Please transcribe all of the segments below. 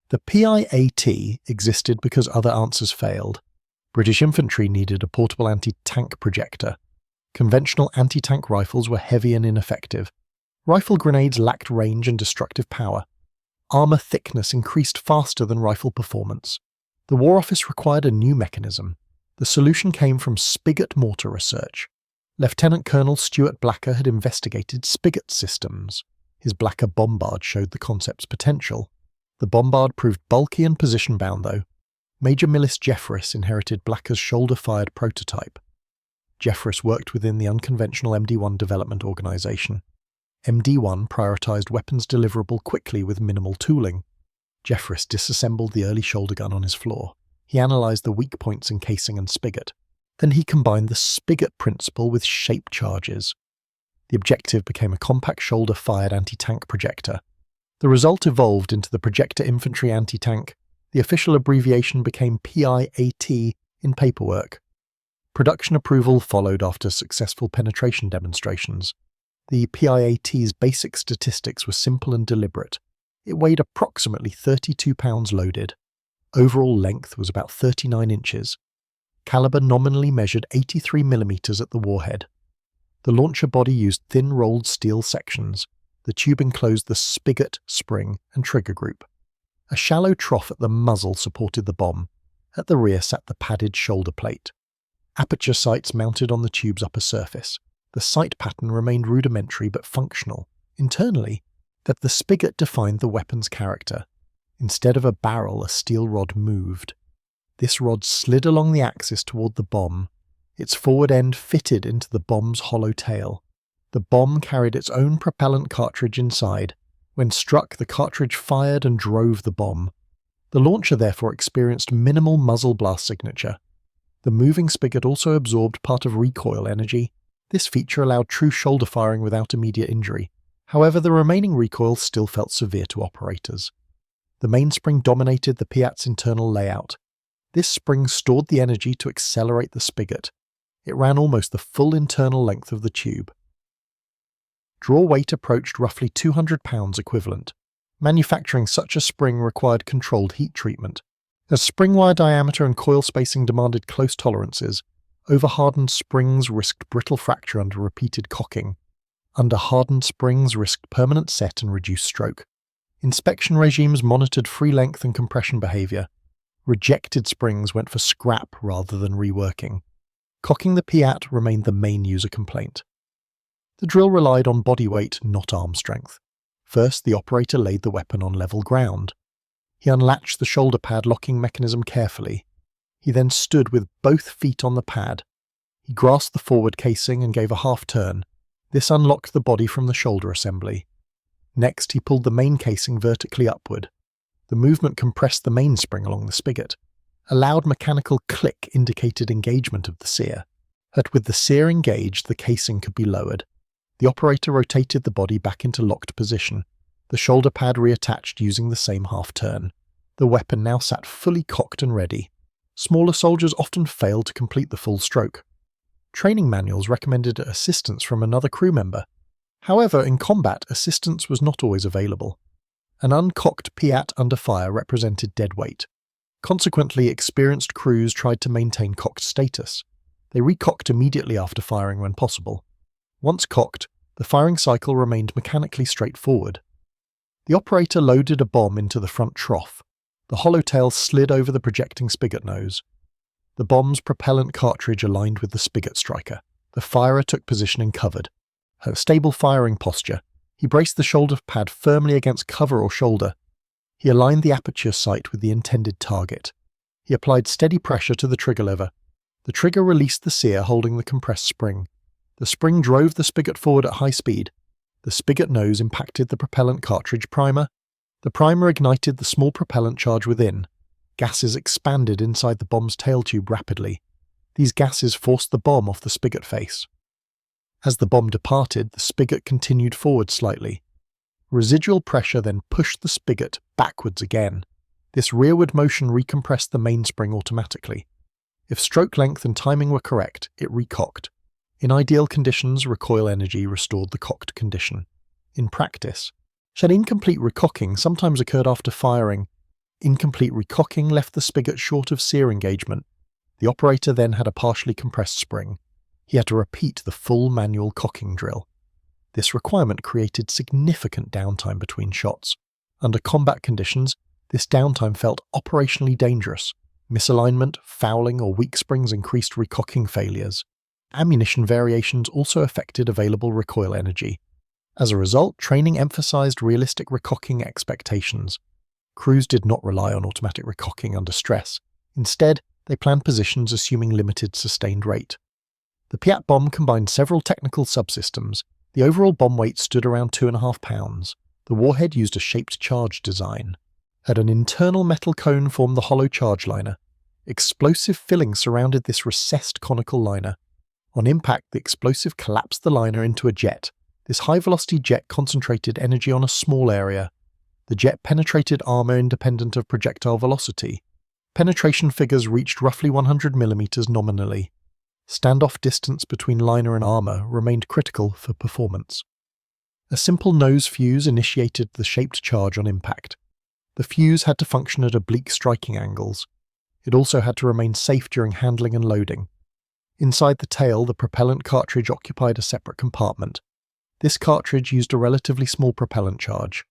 The PIAT existed because other answers failed. British infantry needed a portable anti-tank projector. Conventional anti-tank rifles were heavy and ineffective. Rifle grenades lacked range and destructive power. Armour thickness increased faster than rifle performance. The War Office required a new mechanism. The solution came from spigot mortar research. Lieutenant Colonel Stuart Blacker had investigated spigot systems. His Blacker Bombard showed the concept's potential. The Bombard proved bulky and position-bound, though. Major Millis Jeffress inherited Blacker's shoulder-fired prototype. Jeffress worked within the unconventional MD-1 development organisation. MD-1 prioritised weapons deliverable quickly with minimal tooling. Jeffress disassembled the early shoulder gun on his floor. He analysed the weak points in casing and spigot. Then he combined the spigot principle with shape charges. The objective became a compact shoulder-fired anti-tank projector. The result evolved into the Projector Infantry anti-tank. The official abbreviation became PIAT in paperwork. Production approval followed after successful penetration demonstrations. The PIAT's basic statistics were simple and deliberate. It weighed approximately 32 pounds loaded. Overall length was about 39 inches. Caliber nominally measured 83 mm at the warhead. The launcher body used thin rolled steel sections. The tube enclosed the spigot, spring, and trigger group. A shallow trough at the muzzle supported the bomb. At the rear sat the padded shoulder plate. Aperture sights mounted on the tube's upper surface. The sight pattern remained rudimentary but functional. Internally, that the spigot defined the weapon's character. Instead of a barrel, a steel rod moved. This rod slid along the axis toward the bomb. Its forward end fitted into the bomb's hollow tail. The bomb carried its own propellant cartridge inside. When struck, the cartridge fired and drove the bomb. The launcher therefore experienced minimal muzzle blast signature. The moving spigot also absorbed part of recoil energy. This feature allowed true shoulder firing without immediate injury. However, the remaining recoil still felt severe to operators. The mainspring dominated the PIAT's internal layout. This spring stored the energy to accelerate the spigot. It ran almost the full internal length of the tube. Draw weight approached roughly 200 pounds equivalent. Manufacturing such a spring required controlled heat treatment. As spring wire diameter and coil spacing demanded close tolerances, over-hardened springs risked brittle fracture under repeated cocking. Under-hardened springs risked permanent set and reduced stroke. Inspection regimes monitored free length and compression behaviour. Rejected springs went for scrap rather than reworking. Cocking the PIAT remained the main user complaint. The drill relied on body weight, not arm strength. First, the operator laid the weapon on level ground. He unlatched the shoulder pad locking mechanism carefully. He then stood with both feet on the pad. He grasped the forward casing and gave a half turn. This unlocked the body from the shoulder assembly. Next, he pulled the main casing vertically upward. The movement compressed the mainspring along the spigot. A loud mechanical click indicated engagement of the sear. That with the sear engaged, the casing could be lowered. The operator rotated the body back into locked position. The shoulder pad reattached using the same half turn. The weapon now sat fully cocked and ready. Smaller soldiers often failed to complete the full stroke. Training manuals recommended assistance from another crew member. However, in combat, assistance was not always available. An uncocked PIAT under fire represented dead weight. Consequently, experienced crews tried to maintain cocked status. They recocked immediately after firing when possible. Once cocked, the firing cycle remained mechanically straightforward. The operator loaded a bomb into the front trough. The hollow tail slid over the projecting spigot nose. The bomb's propellant cartridge aligned with the spigot striker. The firer took position in covered. A stable firing posture. He braced the shoulder pad firmly against cover or shoulder. He aligned the aperture sight with the intended target. He applied steady pressure to the trigger lever. The trigger released the sear holding the compressed spring. The spring drove the spigot forward at high speed. The spigot nose impacted the propellant cartridge primer. The primer ignited the small propellant charge within. Gases expanded inside the bomb's tail tube rapidly. These gases forced the bomb off the spigot face. As the bomb departed, the spigot continued forward slightly. Residual pressure then pushed the spigot backwards again. This rearward motion recompressed the mainspring automatically. If stroke length and timing were correct, it recocked. In ideal conditions, recoil energy restored the cocked condition. In practice, an incomplete recocking sometimes occurred after firing. Incomplete recocking left the spigot short of sear engagement. The operator then had a partially compressed spring. He had to repeat the full manual cocking drill. This requirement created significant downtime between shots. Under combat conditions, this downtime felt operationally dangerous. Misalignment, fouling, or weak springs increased recocking failures. Ammunition variations also affected available recoil energy. As a result, training emphasized realistic recocking expectations. Crews did not rely on automatic recocking under stress. Instead, they planned positions assuming limited sustained rate. The PIAT bomb combined several technical subsystems. The overall bomb weight stood around 2.5 pounds. The warhead used a shaped charge design. At an internal metal cone formed the hollow charge liner. Explosive filling surrounded this recessed conical liner. On impact, the explosive collapsed the liner into a jet. This high-velocity jet concentrated energy on a small area. The jet penetrated armour independent of projectile velocity. Penetration figures reached roughly 100 mm nominally. Standoff distance between liner and armour remained critical for performance. A simple nose fuse initiated the shaped charge on impact. The fuse had to function at oblique striking angles. It also had to remain safe during handling and loading. Inside the tail, the propellant cartridge occupied a separate compartment. This cartridge used a relatively small propellant charge.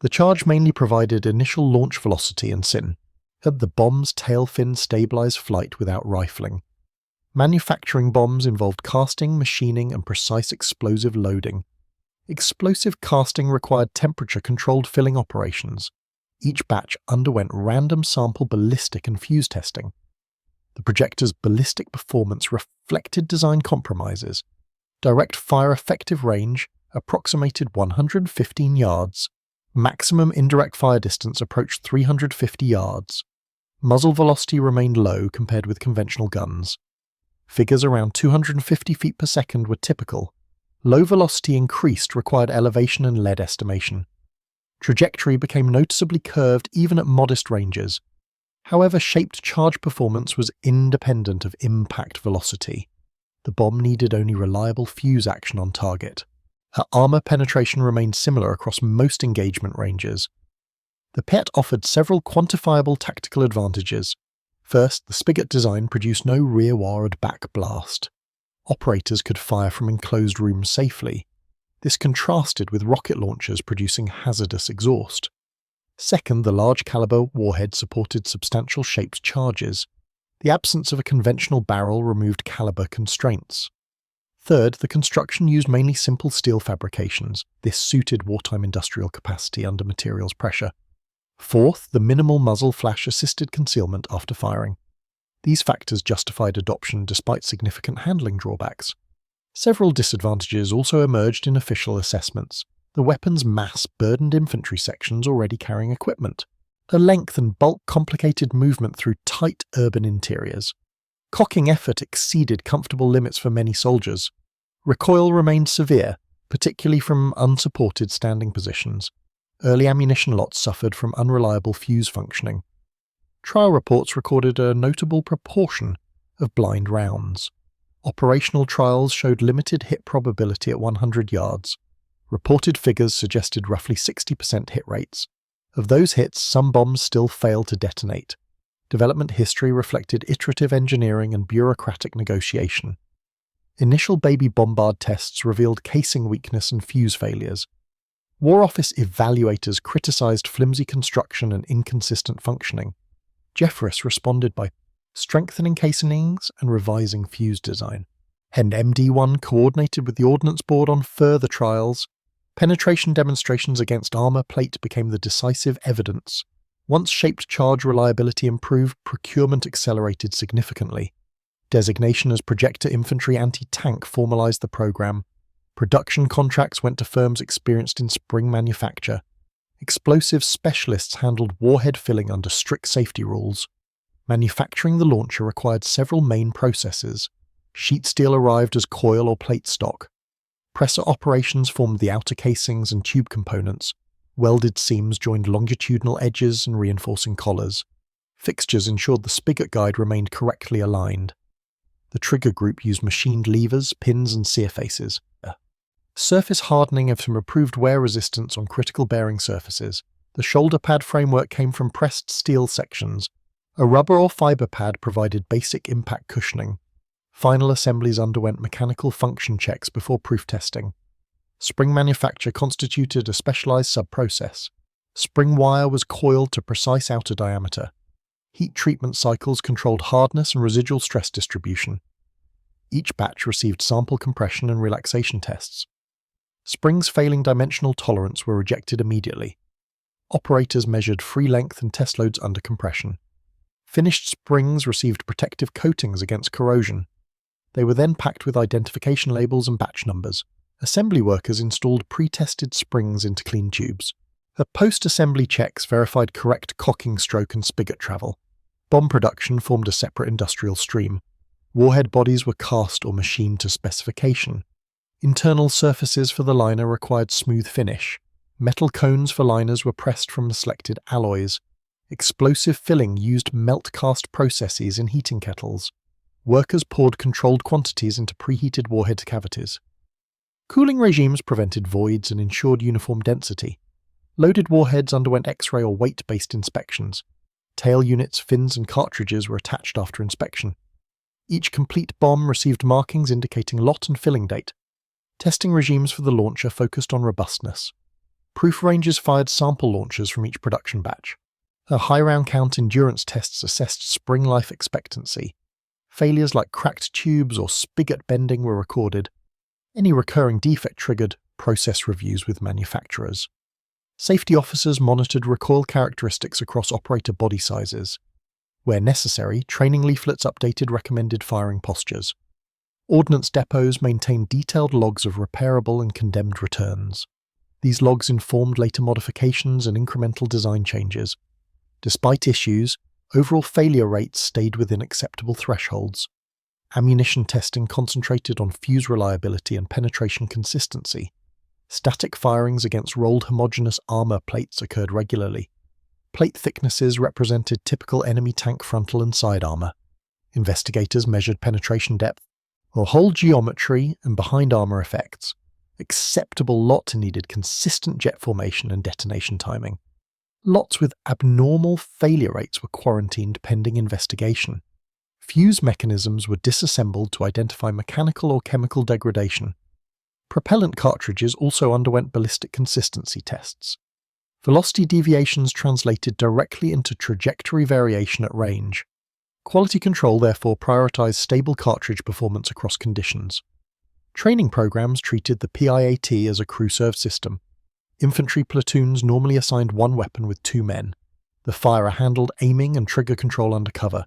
The charge mainly provided initial launch velocity and sin. Had the bomb's tail fin stabilize flight without rifling. Manufacturing bombs involved casting, machining, and precise explosive loading. Explosive casting required temperature-controlled filling operations. Each batch underwent random sample ballistic and fuse testing. The projector's ballistic performance reflected design compromises. Direct fire effective range approximated 115 yards. Maximum indirect fire distance approached 350 yards. Muzzle velocity remained low compared with conventional guns. Figures around 250 feet per second were typical. Low velocity increased required elevation and lead estimation. Trajectory became noticeably curved even at modest ranges. However, shaped charge performance was independent of impact velocity. The bomb needed only reliable fuse action on target. Her armour penetration remained similar across most engagement ranges. The PIAT offered several quantifiable tactical advantages. First, the spigot design produced no rearward back blast. Operators could fire from enclosed rooms safely. This contrasted with rocket launchers producing hazardous exhaust. Second, the large caliber warhead supported substantial shaped charges. The absence of a conventional barrel removed caliber constraints. Third, the construction used mainly simple steel fabrications. This suited wartime industrial capacity under materials pressure. Fourth, the minimal muzzle flash assisted concealment after firing. These factors justified adoption despite significant handling drawbacks. Several disadvantages also emerged in official assessments. The weapon's mass burdened infantry sections already carrying equipment. The length and bulk complicated movement through tight urban interiors. Cocking effort exceeded comfortable limits for many soldiers. Recoil remained severe, particularly from unsupported standing positions. Early ammunition lots suffered from unreliable fuse functioning. Trial reports recorded a notable proportion of blind rounds. Operational trials showed limited hit probability at 100 yards. Reported figures suggested roughly 60% hit rates. Of those hits, some bombs still failed to detonate. Development history reflected iterative engineering and bureaucratic negotiation. Initial baby bombard tests revealed casing weakness and fuse failures. War Office evaluators criticized flimsy construction and inconsistent functioning. Jeffress responded by strengthening casings and revising fuse design. MD1 coordinated with the Ordnance Board on further trials. Penetration demonstrations against armour plate became the decisive evidence. Once shaped charge reliability improved, procurement accelerated significantly. Designation as Projector Infantry Anti-Tank formalized the program. Production contracts went to firms experienced in spring manufacture. Explosive specialists handled warhead filling under strict safety rules. Manufacturing the launcher required several main processes. Sheet steel arrived as coil or plate stock. Presser operations formed the outer casings and tube components. Welded seams joined longitudinal edges and reinforcing collars. Fixtures ensured the spigot guide remained correctly aligned. The trigger group used machined levers, pins, and sear faces. Surface hardening of some improved wear resistance on critical bearing surfaces. The shoulder pad framework came from pressed steel sections. A rubber or fibre pad provided basic impact cushioning. Final assemblies underwent mechanical function checks before proof testing. Spring manufacture constituted a specialised sub-process. Spring wire was coiled to precise outer diameter. Heat treatment cycles controlled hardness and residual stress distribution. Each batch received sample compression and relaxation tests. Springs failing dimensional tolerance were rejected immediately. Operators measured free length and test loads under compression. Finished springs received protective coatings against corrosion. They were then packed with identification labels and batch numbers. Assembly workers installed pre-tested springs into clean tubes. The post-assembly checks verified correct cocking stroke and spigot travel. Bomb production formed a separate industrial stream. Warhead bodies were cast or machined to specification. Internal surfaces for the liner required smooth finish. Metal cones for liners were pressed from the selected alloys. Explosive filling used melt-cast processes in heating kettles. Workers poured controlled quantities into preheated warhead cavities. Cooling regimes prevented voids and ensured uniform density. Loaded warheads underwent X-ray or weight-based inspections. Tail units, fins and cartridges were attached after inspection. Each complete bomb received markings indicating lot and filling date. Testing regimes for the launcher focused on robustness. Proof ranges fired sample launchers from each production batch. A high round count endurance tests assessed spring life expectancy. Failures like cracked tubes or spigot bending were recorded. Any recurring defect triggered process reviews with manufacturers. Safety officers monitored recoil characteristics across operator body sizes. Where necessary, training leaflets updated recommended firing postures. Ordnance depots maintained detailed logs of repairable and condemned returns. These logs informed later modifications and incremental design changes. Despite issues, overall failure rates stayed within acceptable thresholds. Ammunition testing concentrated on fuse reliability and penetration consistency. Static firings against rolled homogeneous armour plates occurred regularly. Plate thicknesses represented typical enemy tank frontal and side armour. Investigators measured penetration depth, or hole geometry and behind armour effects. Acceptable lot needed consistent jet formation and detonation timing. Lots with abnormal failure rates were quarantined pending investigation. Fuse mechanisms were disassembled to identify mechanical or chemical degradation. Propellant cartridges also underwent ballistic consistency tests. Velocity deviations translated directly into trajectory variation at range. Quality control therefore prioritized stable cartridge performance across conditions. Training programs treated the PIAT as a crew-served system. Infantry platoons normally assigned one weapon with 2 men. The firer handled aiming and trigger control under cover.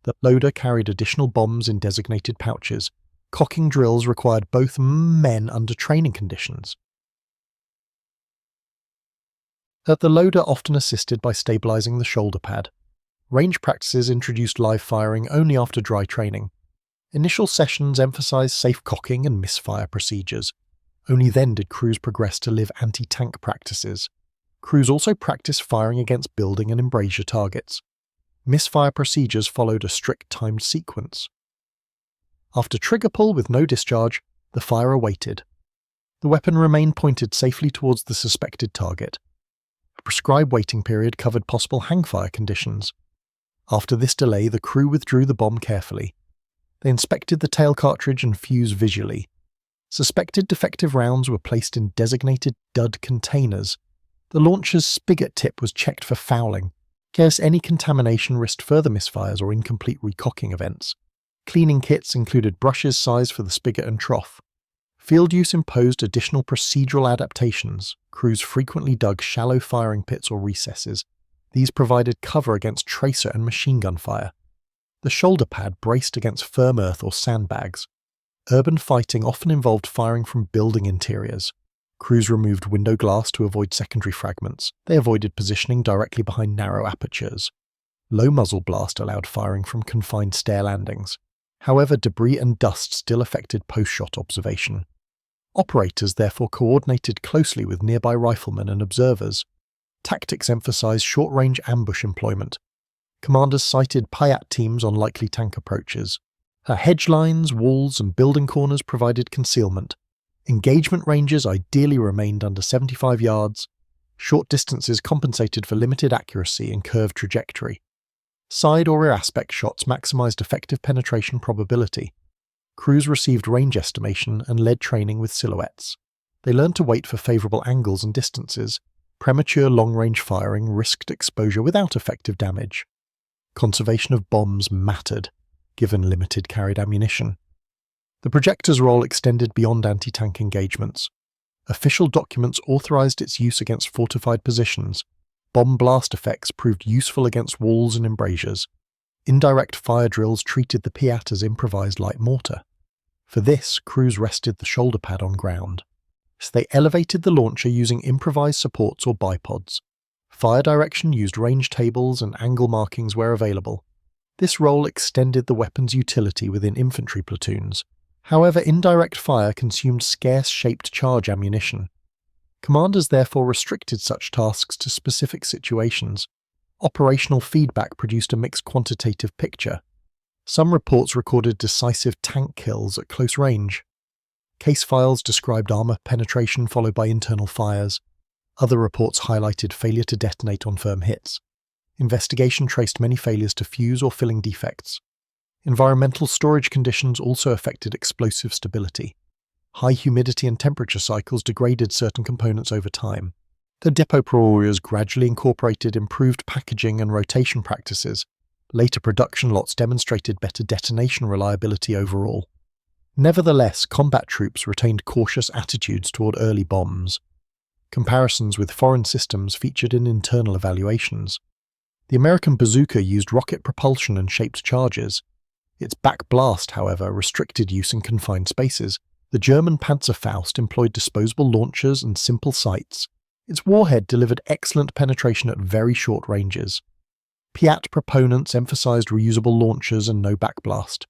The loader carried additional bombs in designated pouches. Cocking drills required both men under training conditions. The loader often assisted by stabilizing the shoulder pad. Range practices introduced live firing only after dry training. Initial sessions emphasized safe cocking and misfire procedures. Only then did crews progress to live anti-tank practices. Crews also practiced firing against building and embrasure targets. Misfire procedures followed a strict timed sequence. After trigger pull with no discharge, the firer waited. The weapon remained pointed safely towards the suspected target. A prescribed waiting period covered possible hangfire conditions. After this delay, the crew withdrew the bomb carefully. They inspected the tail cartridge and fuse visually. Suspected defective rounds were placed in designated dud containers. The launcher's spigot tip was checked for fouling, in case any contamination risked further misfires or incomplete recocking events. Cleaning kits included brushes sized for the spigot and trough. Field use imposed additional procedural adaptations. Crews frequently dug shallow firing pits or recesses. These provided cover against tracer and machine gun fire. The shoulder pad braced against firm earth or sandbags. Urban fighting often involved firing from building interiors. Crews removed window glass to avoid secondary fragments. They avoided positioning directly behind narrow apertures. Low muzzle blast allowed firing from confined stair landings. However, debris and dust still affected post-shot observation. Operators therefore coordinated closely with nearby riflemen and observers. Tactics emphasized short-range ambush employment. Commanders cited PIAT teams on likely tank approaches. Hedge lines, walls, and building corners provided concealment. Engagement ranges ideally remained under 75 yards. Short distances compensated for limited accuracy and curved trajectory. Side or rear aspect shots maximized effective penetration probability. Crews received range estimation and lead training with silhouettes. They learned to wait for favorable angles and distances. Premature long-range firing risked exposure without effective damage. Conservation of bombs mattered, given limited carried ammunition. The projector's role extended beyond anti-tank engagements. Official documents authorized its use against fortified positions. Bomb blast effects proved useful against walls and embrasures. Indirect fire drills treated the PIAT as improvised light mortar. For this, crews rested the shoulder pad on ground. So they elevated the launcher using improvised supports or bipods. Fire direction used range tables and angle markings where available. This role extended the weapon's utility within infantry platoons. However, indirect fire consumed scarce shaped charge ammunition. Commanders therefore restricted such tasks to specific situations. Operational feedback produced a mixed quantitative picture. Some reports recorded decisive tank kills at close range. Case files described armour penetration followed by internal fires. Other reports highlighted failure to detonate on firm hits. Investigation traced many failures to fuse or filling defects. Environmental storage conditions also affected explosive stability. High humidity and temperature cycles degraded certain components over time. The depot warriors gradually incorporated improved packaging and rotation practices. Later production lots demonstrated better detonation reliability overall. Nevertheless, combat troops retained cautious attitudes toward early bombs. Comparisons with foreign systems featured in internal evaluations. The American bazooka used rocket propulsion and shaped charges. Its back blast, however, restricted use in confined spaces. The German Panzerfaust employed disposable launchers and simple sights. Its warhead delivered excellent penetration at very short ranges. PIAT proponents emphasized reusable launchers and no backblast.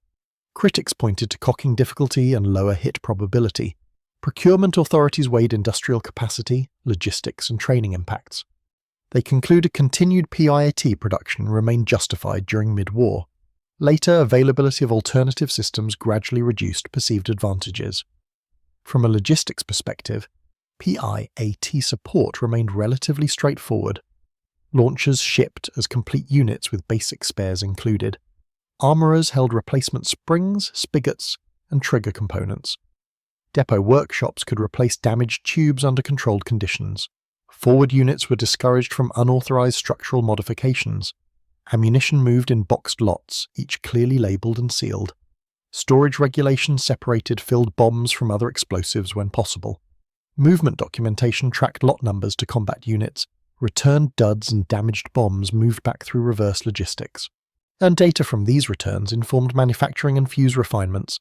Critics pointed to cocking difficulty and lower hit probability. Procurement authorities weighed industrial capacity, logistics, and training impacts. They concluded continued PIAT production remained justified during mid-war. Later, availability of alternative systems gradually reduced perceived advantages. From a logistics perspective, PIAT support remained relatively straightforward. Launchers shipped as complete units with basic spares included. Armourers held replacement springs, spigots, and trigger components. Depot workshops could replace damaged tubes under controlled conditions. Forward units were discouraged from unauthorized structural modifications. Ammunition moved in boxed lots, each clearly labeled and sealed. Storage regulations separated filled bombs from other explosives when possible. Movement documentation tracked lot numbers to combat units. Returned duds and damaged bombs moved back through reverse logistics. And data from these returns informed manufacturing and fuse refinements.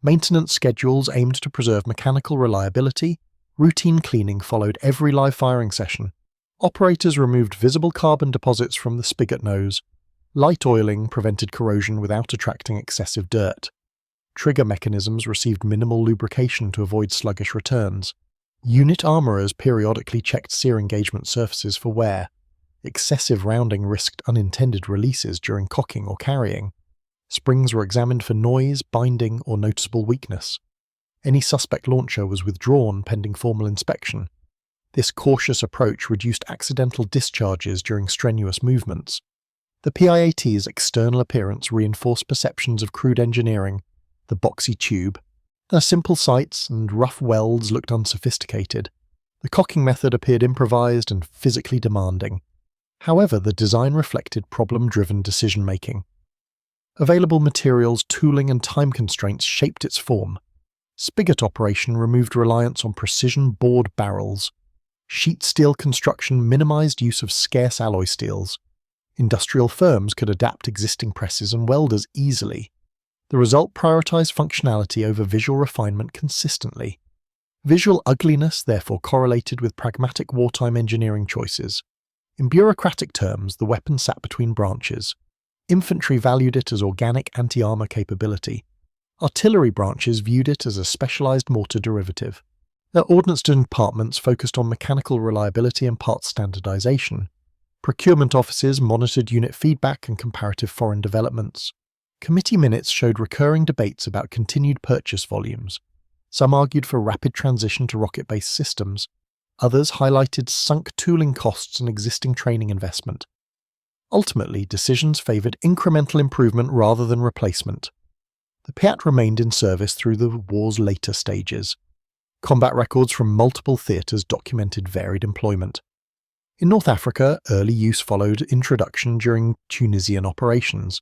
Maintenance schedules aimed to preserve mechanical reliability. Routine cleaning followed every live firing session. Operators removed visible carbon deposits from the spigot nose. Light oiling prevented corrosion without attracting excessive dirt. Trigger mechanisms received minimal lubrication to avoid sluggish returns. Unit armourers periodically checked sear engagement surfaces for wear. Excessive rounding risked unintended releases during cocking or carrying. Springs were examined for noise, binding, or noticeable weakness. Any suspect launcher was withdrawn pending formal inspection. This cautious approach reduced accidental discharges during strenuous movements. The PIAT's external appearance reinforced perceptions of crude engineering. The boxy tube, their simple sights and rough welds looked unsophisticated. The cocking method appeared improvised and physically demanding. However, the design reflected problem-driven decision-making. Available materials, tooling, and time constraints shaped its form. Spigot operation removed reliance on precision bored barrels. Sheet steel construction minimized use of scarce alloy steels. Industrial firms could adapt existing presses and welders easily. The result prioritized functionality over visual refinement consistently. Visual ugliness therefore correlated with pragmatic wartime engineering choices. In bureaucratic terms, the weapon sat between branches. Infantry valued it as organic anti-armour capability. Artillery branches viewed it as a specialized mortar derivative. Their ordnance departments focused on mechanical reliability and parts standardization. Procurement offices monitored unit feedback and comparative foreign developments. Committee minutes showed recurring debates about continued purchase volumes. Some argued for rapid transition to rocket-based systems. Others highlighted sunk tooling costs and existing training investment. Ultimately, decisions favoured incremental improvement rather than replacement. The PIAT remained in service through the war's later stages. Combat records from multiple theatres documented varied employment. In North Africa, early use followed introduction during Tunisian operations.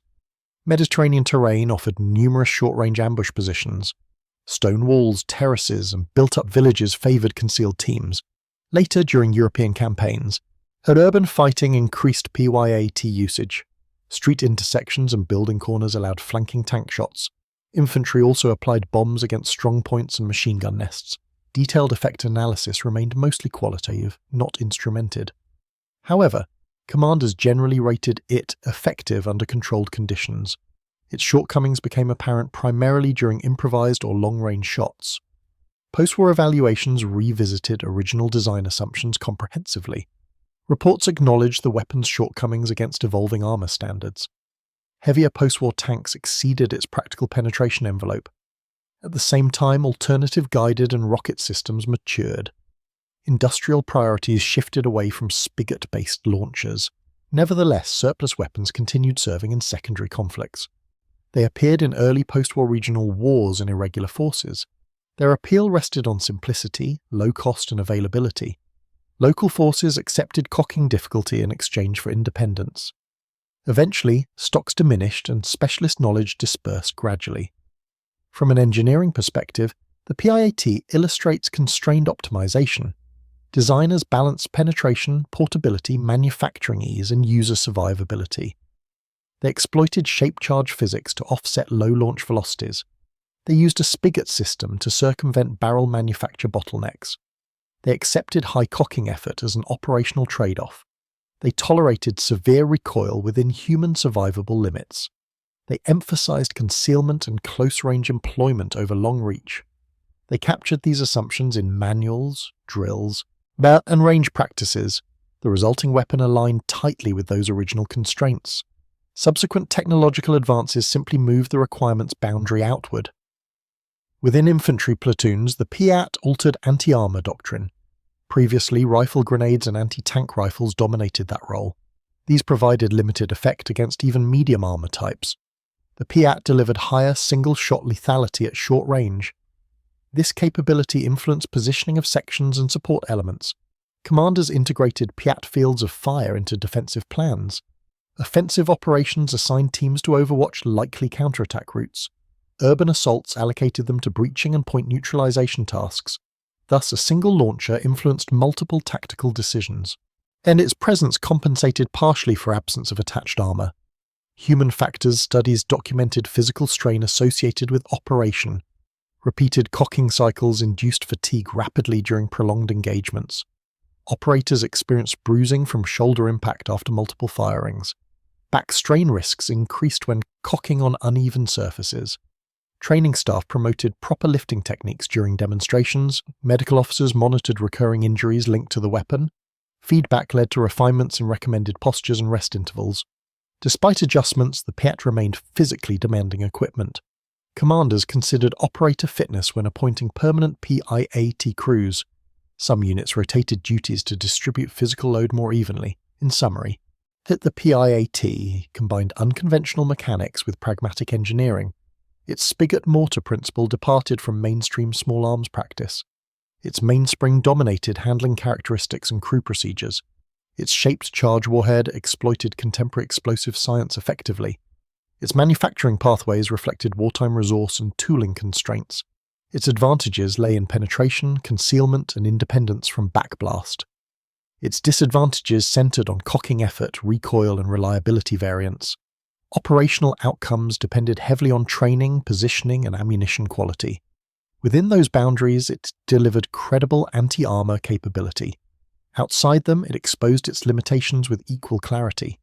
Mediterranean terrain offered numerous short-range ambush positions. Stone walls, terraces, and built-up villages favoured concealed teams. Later, during European campaigns, urban fighting increased PIAT usage. Street intersections and building corners allowed flanking tank shots. Infantry also applied bombs against strong points and machine gun nests. Detailed effect analysis remained mostly qualitative, not instrumented. However, commanders generally rated it effective under controlled conditions. Its shortcomings became apparent primarily during improvised or long-range shots. Post-war evaluations revisited original design assumptions comprehensively. Reports acknowledged the weapon's shortcomings against evolving armour standards. Heavier post-war tanks exceeded its practical penetration envelope. At the same time, alternative guided and rocket systems matured. Industrial priorities shifted away from spigot-based launchers. Nevertheless, surplus weapons continued serving in secondary conflicts. They appeared in early post-war regional wars and irregular forces. Their appeal rested on simplicity, low cost, and availability. Local forces accepted cocking difficulty in exchange for independence. Eventually, stocks diminished and specialist knowledge dispersed gradually. From an engineering perspective, the PIAT illustrates constrained optimization. Designers balanced penetration, portability, manufacturing ease, and user survivability. They exploited shape-charge physics to offset low launch velocities. They used a spigot system to circumvent barrel manufacture bottlenecks. They accepted high cocking effort as an operational trade-off. They tolerated severe recoil within human survivable limits. They emphasized concealment and close-range employment over long reach. They captured these assumptions in manuals, drills, and range practices. The resulting weapon aligned tightly with those original constraints. Subsequent technological advances simply moved the requirement's boundary outward. Within infantry platoons, the PIAT altered anti-armour doctrine. Previously, rifle grenades and anti-tank rifles dominated that role. These provided limited effect against even medium armour types. The PIAT delivered higher single-shot lethality at short range. This capability influenced positioning of sections and support elements. Commanders integrated PIAT fields of fire into defensive plans. Offensive operations assigned teams to overwatch likely counterattack routes. Urban assaults allocated them to breaching and point neutralization tasks. Thus, a single launcher influenced multiple tactical decisions. And its presence compensated partially for absence of attached armour. Human factors studies documented physical strain associated with operation. Repeated cocking cycles induced fatigue rapidly during prolonged engagements. Operators experienced bruising from shoulder impact after multiple firings. Back strain risks increased when cocking on uneven surfaces. Training staff promoted proper lifting techniques during demonstrations. Medical officers monitored recurring injuries linked to the weapon. Feedback led to refinements in recommended postures and rest intervals. Despite adjustments, the PIAT remained physically demanding equipment. Commanders considered operator fitness when appointing permanent PIAT crews. Some units rotated duties to distribute physical load more evenly. In summary, the PIAT combined unconventional mechanics with pragmatic engineering. Its spigot-mortar principle departed from mainstream small arms practice. Its mainspring dominated handling characteristics and crew procedures. Its shaped charge warhead exploited contemporary explosive science effectively. Its manufacturing pathways reflected wartime resource and tooling constraints. Its advantages lay in penetration, concealment, and independence from backblast. Its disadvantages centered on cocking effort, recoil, and reliability variance. Operational outcomes depended heavily on training, positioning, and ammunition quality. Within those boundaries, it delivered credible anti-armor capability. Outside them, it exposed its limitations with equal clarity.